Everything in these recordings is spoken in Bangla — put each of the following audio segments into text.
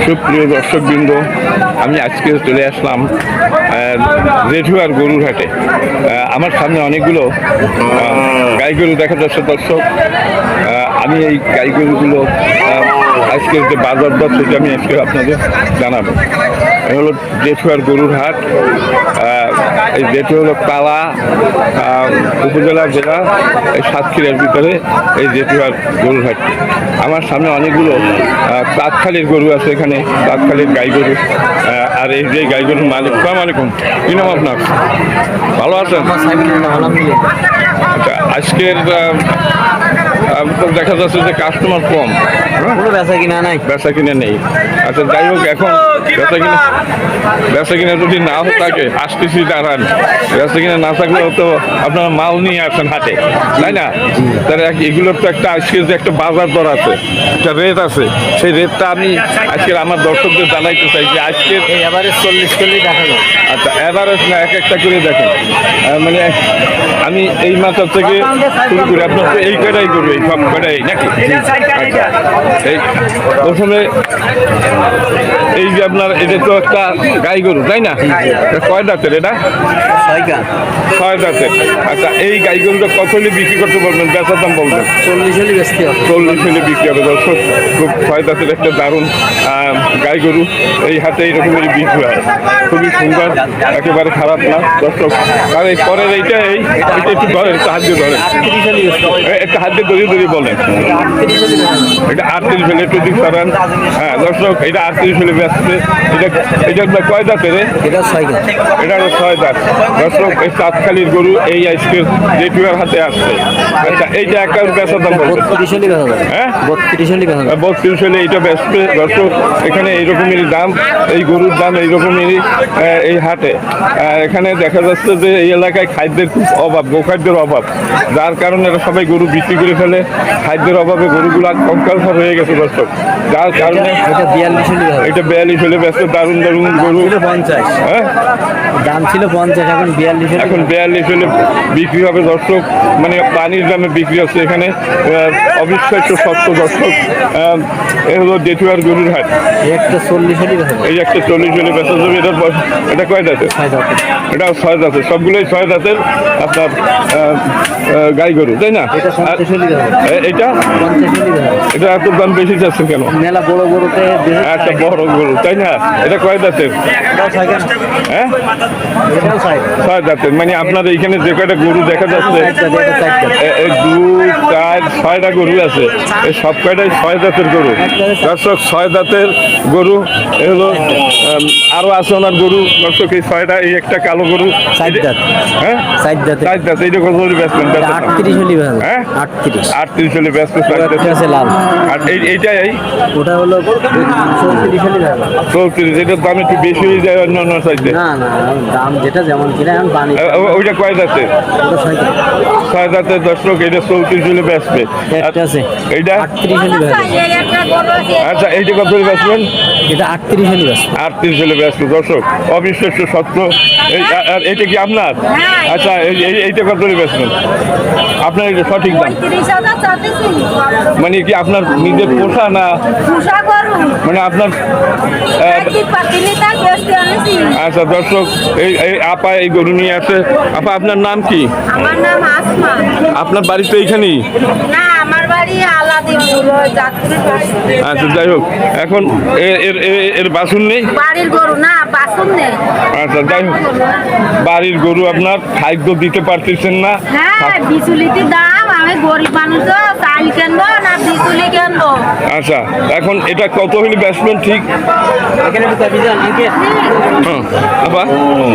সুপ্রিয় দর্শকবৃন্দ, আমি আজকে চলে আসলাম জেঠুয়ার গরুর হাটে। আমার সামনে অনেকগুলো গাই গরু দেখা যাচ্ছে দর্শক। আমি এই গাই গরুগুলো আজকের যে বাজার দর সেটা আমি আজকে আপনাদের জানাবো। এই হলো জেঠুয়ার গরুর হাট। এই জেঠু হলো তালা উপজেলা জেলা এই সাতক্ষীরার ভিতরে এই জেঠুয়ার গরুর হাট। আমার সামনে অনেকগুলো চাঁদখালির গরু আছে, এখানে চাঁদখালির গাই গরু। আর এই যে গাই গরুর মালিক, সালাম আলাইকুম, কি নাম আপনার? ভালো আছেন? আচ্ছা, আজকের দেখা যাচ্ছে যে কাস্টমার কম, বেচা কিনা নাই, বেচা কিনে নেই। আচ্ছা, যাই হোক, এখন বেচা কিনা যদি না থাকে আসতেছি দাঁড়ান, বেচা কিনা না থাকলেও তো আপনারা মাল নিয়ে আসেন হাটে, তাই না? তাহলে এগুলোর তো একটা আজকে যে একটা বাজার দর আছে, একটা রেট আছে, সেই রেটটা আমি আজকের আমার দর্শকদের জানাইতে চাই যে আজকে এভারেজ 40 করে দেখানো। আচ্ছা, এভারেজ না, এক একটা করে দেখেন। মানে আমি এই মাথার থেকে শুরু করি, আপনার তো এই কয়টাই করবে, এই সব কয়টাই নাকি? এই প্রথমে এই যে আপনার এটা তো একটা গাই গরু, তাই না? কয় দাঁতের এটা? 6 দাঁতের। আচ্ছা, এই গাই গরুটা কত হলে বিক্রি করতে পারবেন, বেচার দাম বলবেন? 40 হলে বেচতে হবে। 40 হলে বিক্রি হবে দর্শক। খুব 6 দাঁতের একটা দারুণ গাই গরু এই হাতে এইরকমেরই বিক্রি হয়, খুবই সুন্দর, একেবারে খারাপ না দর্শক। আর এই পরের এইটা এটা একটু ধরেন, একটু হাত দিয়ে ধরেন, একটা হাত দিয়ে দড়িয়ে বলেন। এটা 38 হলে একটু দিক করেন। হ্যাঁ দর্শক, এটা 38 হলে বেচছে। এটা কয় দাঁতের? এটা 6 দাঁত। এটা হলো 6 দাঁত দর্শক। এই চাঁদখালির গরু এই আজকের জেঠুয়ার হাতে আসছে। আচ্ছা, এইটা একটা বেচার দাম বলবেন? 32 হলে বেচা যাবে। হ্যাঁ, 32 হলে বেচা যাবে। 32 হলে এইটা বেচবে দর্শক। এখানে এইরকমেরই দাম, এই গরুর দাম এইরকমেরই এই হাটে। এখানে দেখা যাচ্ছে যে এই এলাকায় খাদ্যের খুব অভাব, গোখাদ্যের অভাব, যার কারণে এরা সবাই গরু বিক্রি করে ফেলে। খাদ্যের অভাবে গরুগুলো কঙ্কালসার হয়ে গেছে দর্শক, যার কারণে এটা 42 হলে বেচা যাবে। এটা 42 হলে ব্যস্ত। দারুণ দারুণ গরু। 50, হ্যাঁ, দাম ছিল 50, এখন 42 হলে। এখন 42 হলে বিক্রি হবে দর্শক। মানে পানির দামে বিক্রি হচ্ছে এখানে। অবিশ্বাস্য সত্য দর্শক। এ হলো জেঠুয়ার গরুর হাট। একটা 40 হলে বেচা যাবে। এই একটা 40 হলে বেচা যাবে। এটা কয় দাঁতের? 6 দাঁত। এটা 6 দাঁতের, সবগুলোই 6 দাঁতের আপনার গাই গরু, তাই না? এটা 50 হলে বেচা যাবে। এটা 50 হলে বেচা যাবে। এটা এত দাম বেশি যাচ্ছে কেন? মেলা বড় বড়তে একটা বড় গরু, তাই না? এটা কয় দাঁতের? হ্যাঁ, 6 দাঁতের। মানে আপনার এইখানে যে কয়টা গরু দেখা যাচ্ছে, 2, 4, 6টা গরু আছে, এই সব কয়টাই 6 দাঁতের গরু দর্শক। 6 দাঁতের গরু। এ হলো আরো আছে ওনার গরু দর্শক, এই 6টা। এই একটা কালো গরু, 4 দাঁত। হ্যাঁ 4 দাঁত। 4 দাঁত। এইটা কত করে বেচবেন? 38 হলে বেচা যাবে। হ্যাঁ, 38 38 হলে ব্যস্ত। 4 দাঁত। আছে লাল। আর এইটাই ওটা হলো 34 হলে বেচা যাবে। 34। এটার দাম একটু বেশি হয়ে যায় অন্য অন্য সাইডে। না না, দাম যেটা যেমন কিনা এখন পানি। ওইটা কয় দাঁতের? ওটা 6 দাঁত। 6 দাঁতের দর্শক। এটা 34 হলে বেচবে। একটা আছে এইটা 38 হলে বেচা যাবে। আচ্ছা, এইটা কত হলে বেচবেন? এটা 38 হলে বেচা যাবে। 38 হলে ব্যস্ত দর্শক। অবিশ্বাস্য সত্য। আর এটা কি আপনার? আচ্ছা, এইটা কত হলে বেচবেন? আপনার এটা সঠিক দাম? মানে কি আপনার নিজের পোষা না? মানে আপনার আচ্ছা দর্শক, এই আপা এই গরু নিয়ে আছে। আপা, আপনার নাম কি? আমার নাম আসমা। আপনার বাড়ি তো এইখানেই? না, আমার বাড়ি আলাদিপুর, যাত্রী পাশে। আচ্ছা, যাই হোক, এখন এর বাছুর নেই? বাড়ির গরু না, বাসন নেই। আচ্ছা, যাই হোক, বাড়ির গরু আপনার খাদ্য দিতে পারতেছেন না। হ্যাঁ, বিচুলিতে দাম, আমি গরিব মানুষ তো, চাল কেনবো না বিচুলি কেনবো। আচ্ছা, এখন এটা কত হলে বেচবেন ঠিক? এখানে তো বিজান আঙ্কে। হ্যাঁ আপা,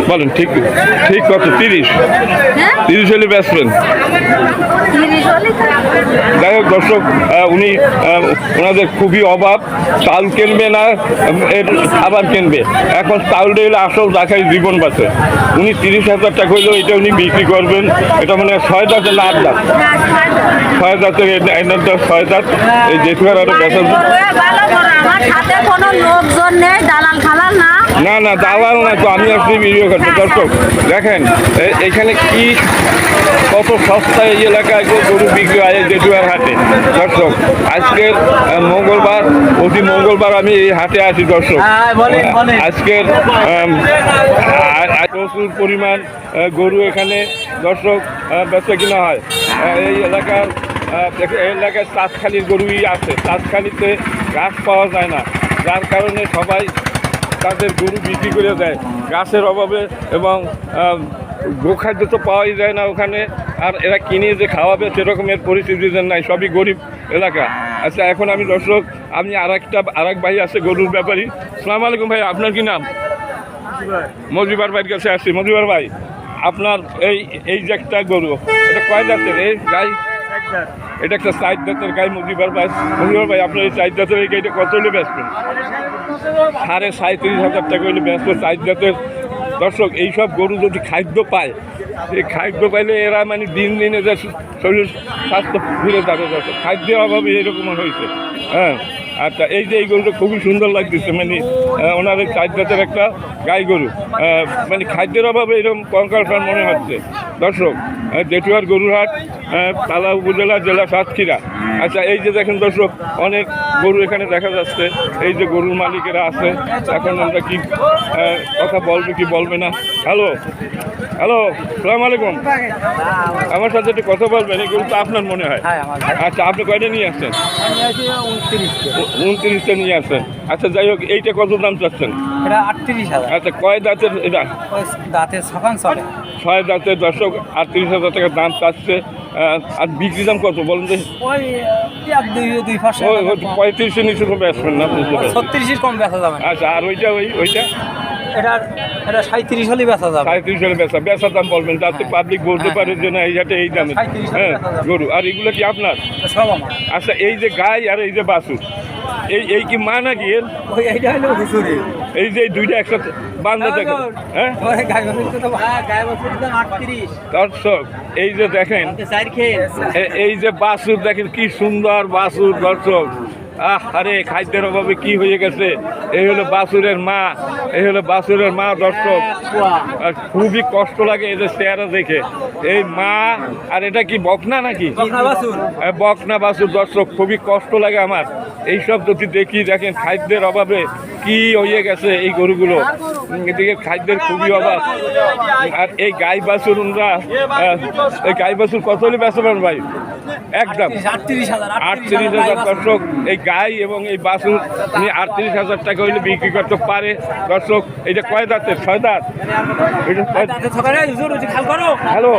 বলেন ঠিক ঠিক কত? 30? হ্যাঁ, 30 হলে বেচবেন। 30 হলে যাই হোক দর্শক, উনি ওনাদের খুবই অভাব, চাল কিনবে না, এর খাবার কিনবে। এখন চাউলটা হলে আসল রাখাই জীবন বাঁচে। উনি 30,000 টাকা হইলেও এটা উনি বিক্রি করবেন। এটা মানে 6 দাঁতের না 8 দাঁত? 6 দাঁতের। এটা 6 দাঁত। এই জেঠুয়ার আরো বেচা। ভালো বড়, আমার সাথে কোনো লোকজন নেই, দালাল খালাল না। না না দালাল না তো, আমি আসলে ভিডিও করছি। দর্শক দেখেন এখানে কি কত সস্তায় এই এলাকায় গরু বিক্রি হয় জেঠুয়ার হাটে। দর্শক আজকের মঙ্গলবার, প্রতি মঙ্গলবার আমি এই হাটে আসি। দর্শক আজকের প্রচুর পরিমাণ গরু এখানে দর্শক বেচা কিনা হয়। এই এলাকার এলাকায় চাঁদখালির গরুই আছে। চাঁদখালিতে ঘাস পাওয়া যায় না, যার কারণে সবাই তাদের গরু বিক্রি করে দেয় গাছের অভাবে, এবং গোখাদ্য তো পাওয়াই যায় না ওখানে। আর এরা কিনে যে খাওয়াবে সেরকমের পরিস্থিতি নাই, সবই গরিব এলাকা। আচ্ছা এখন আমি দর্শক, আমি আরেক ভাই আছে গরুর ব্যাপারী। আসসালামু আলাইকুম ভাই, আপনার কি নাম? মজিবার ভাইয়ের কাছে আসছি। মজিবার ভাই, আপনার এই যে একটা গরু, এটা কয় জাতের এই গাই? এটা একটা 4 জাতের গাই। মজিবার ভাই আপনার এই 4 জাতের এই গাইটা কত হলে বেচবেন? 37,500 টাকা হলে বেচবো 4 জাতের। দর্শক এইসব গরু যদি খাদ্য পায়, এই খাদ্য পাইলে এরা মানে দিন দিন এদের শরীর স্বাস্থ্য ফিরে যাবে। দর্শক খাদ্যের অভাবে এরকম হয়েছে। হ্যাঁ আচ্ছা, এই যে এই গরুটা খুবই সুন্দর লাগতেছে, মানে ওনার এই 4 জাতের একটা গাই গরু, মানে খাদ্যের অভাবে এরকম কঙ্কাল ফান মনে হচ্ছে। দর্শক জেঠুয়ার গরুরহাট, তালা উপজেলা, জেলা সাতক্ষীরা। আচ্ছা এই যে দেখেন দর্শক, অনেক গরু এখানে দেখা যাচ্ছে। এই যে গরুর মালিকেরা আছে, এখন আমরা কি কথা বলবে কি বলবে না। হ্যালো হ্যালো, সালাম আলাইকুম। আমার সাথে একটু কথা বলবেন, এই গরু তো আপনার মনে হয়? আচ্ছা আপনি কয়টা নিয়ে আসছেন? 29টা নিয়ে আসছেন। আচ্ছা যাই হোক, এইটা কত দাম চাচ্ছেন? এটা 38,000। আচ্ছা কয় দাঁতের এটা? দাঁতের সকান চলে 6 দাঁতের। দর্শক 38,000 টাকা দাম চাচ্ছে। আর বিক্রি দাম কত বলেন তো? ওই 35 নিচে তো বেচবেন না? 36 কম বেচা যাবে। আচ্ছা আর ওইটা ওইটা এটা 37 হলে বেচা যাবে। 37 হলে বেচার দাম বলবেন, যাতে পাবলিক বলতে পারে যে না এই হাটে এই দামে। 37 হ্যাঁ গরু। আর এগুলো কি আপনার? সব আমার। আচ্ছা এই যে গাই আর এই যে বাছুর, এই কি মা নাকি এর? ওই এইটা হলো হুজুরি। এই যে এই দুইটা একসাথে বান্ধা থাকে। হ্যাঁ ওই গায় বছর তো গায় বছর তো 38। দর্শক এই যে দেখেন, এই যে বাছুর দেখেন কি সুন্দর বাছুর। দর্শক আরে খাদ্যের অভাবে কি হয়ে গেছে। এই হলো বাছুরের মা, এই হলো বাছুরের মা। দর্শক আর খুবই কষ্ট লাগে এদের চেহারা দেখে। এই মা, আর এটা কি বকনা নাকি? বকনা বাছুর। দর্শক খুবই কষ্ট লাগে আমার এইসব যদি দেখি। দেখেন খাদ্যের অভাবে কি হয়ে গেছে এই গরুগুলো, এদিকে খাদ্যের খুবই অভাব। আর এই গাই বাছুর, এই গাই বাছুর কত হলে বেচবেন ভাই? একদম 38,000। দর্শক এই গাই এবং এই বাছুর 38,000 টাকা হইলে বিক্রি করতে পারে। দর্শক এটা কয় দাঁতের? 6 দাঁত। হ্যালো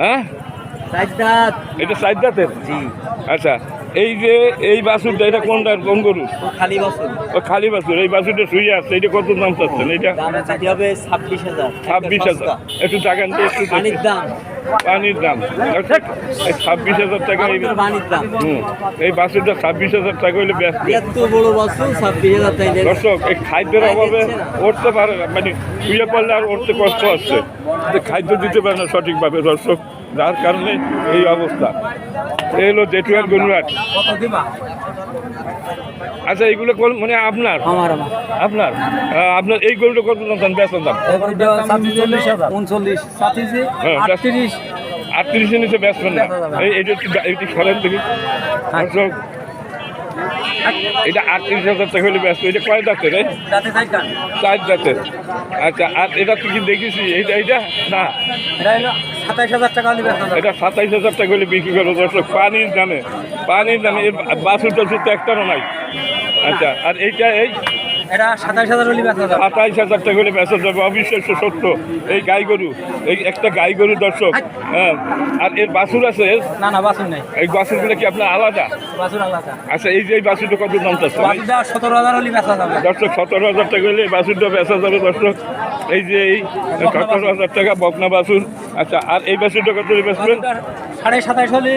হ্যাঁ এটা 4 দাঁতের। আচ্ছা এই যে এই বাছুরটা, এটা কোনটা, কোন গরু? খালি বছর ও খালি বাছুর। এই বাছুরটা শুয়ে আছে, এটা কত দাম চাচ্ছেন? এটা দামে চাইতে হবে 26,000। 26,000। একটু টাকান তো, একটু পানির দাম। পানির দাম। এই 26,000 টাকা পানির দাম। এই বাছুরটা 26,000 টাকা হইলে ব্যস্ত। এত বড় বছর 26,000 টাকা। দর্শক এই খাদ্যের অভাবে উঠতে পারে, মানে শুয়ে পড়লে আর উঠতে কষ্ট হচ্ছে, খাদ্য দিতে পারে না সঠিকভাবে। দর্শক যার কারণে এই অবস্থা। এই হলো জেঠুয়ার গরুরহাট। আচ্ছা এইগুলো মানে আপনার? আপনার আপনার এই গরুটা কত দাম বেচার দাম? 38 নিচে বেচবেন না। এইটা একটু সরেন দেখি। দর্শক এটা 38,000 টাকা হলে ব্যস্ত। এটা কয় দাঁতের? 4 দাঁতের। আচ্ছা আর এটা তুই কি দেখেছি? এইটা না, 27,000 টাকা হলে বেচা যাবে। এটা 27,000 টাকা হলে বিক্রি করো। দর্শক পানির দামে বাছুর টাছুর তো একটারও নাই। আচ্ছা আর এইটা এটা 27,000 হলে বেচা যাবে। 27,000 টাকা হলে বেচা যাবে। অবিশ্বাস্য সত্য। এই গাই গরু, এই একটা গাই গরু। দর্শক হ্যাঁ আর এর বাছুর আছে? না বাছুর নাই। এই বাছুরগুলো কি আপনার আলাদা? বাছুর আলাদা। আচ্ছা এই যে এই বাছুরটা কত দাম চাচ্ছে? 17,000 হলে বেচা যাবে। দর্শক 17,000 টাকা হলে এই বাছুরটা বেচা যাবে। দর্শক এই যে এই 17,000 টাকা বকনা বাছুর। আচ্ছা আর এই বাছুরটা কত হলে বেচবেন? 27,500 হলে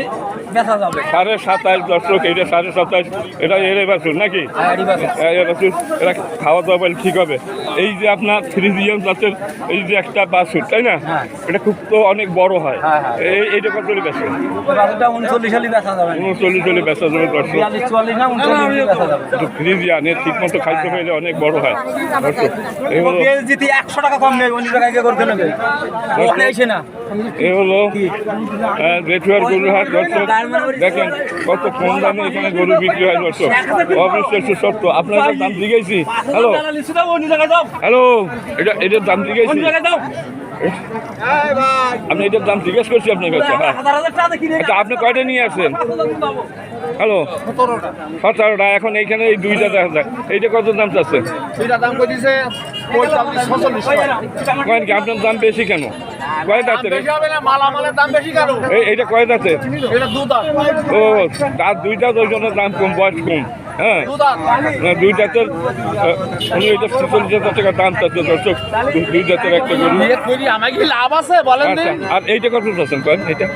বেচা যাবে। 27.5 দর্শক, এটা 27.5, এটা এরে বাছুর নাকি? এডি বাছুর। এরে বাছুর, এটা খাওয়া দাওয়া বলে ঠিক হবে। এই যে আপনার ফ্রিজিয়ান জাতের এই যে একটা বাছুর, তাই না? হ্যাঁ। এটা খুব তো অনেক বড় হয়। হ্যাঁ, হ্যাঁ। এইটা কত করে বেচে? এই বাছুরটা 39 হলে বেচা যাবে। 39 চলে বেচা যাবে দর্শক। 42 44 না 39 হলে বেচা যাবে। একটু ফ্রিজিয়ান, এর ঠিক মতো খাইতে পারলে অনেক বড় হয় দর্শক। এই হলো কেজি যদি 100 টাকা কম নেই, 19 টাকা দিয়ে করতে নেবে। ওখানে এসে না। এই হলো জেঠুয়ার গরুর হাট দর্শক। দেখেন কত কম দামে এখানে গরু বিক্রি হয় দর্শক, অবিশ্বাস্য সত্য। আপনাদের দাম জিজ্ঞেসি। হ্যালো হ্যালো, এটার দাম জিজ্ঞেসি, আপনি এটার দাম জিজ্ঞেস করছি আপনার কাছে। হ্যাঁ, আচ্ছা, আপনি কয়টা নিয়ে আসছেন? হ্যালো, 17টা। এখন এইখানে এই দুইটা দেখা যায়, এইটা কত দাম চাচ্ছেন? কয়েন কি আপনার দাম বেশি কেন? কয় দাঁতের? এইটা কয় দাঁতের? ও, দাঁত দুইটা, ওই জন্য দাম কম, বয়স কম। হ্যাঁ, দুই দাঁতের এটা 46,000 টাকা দাম চাচ্ছে দর্শক, দুই দাঁতের একটা গরু। আমার কি লাভ আছে বলেন? আচ্ছা, আর এইটা কত চাচ্ছেন কয়েন? এটা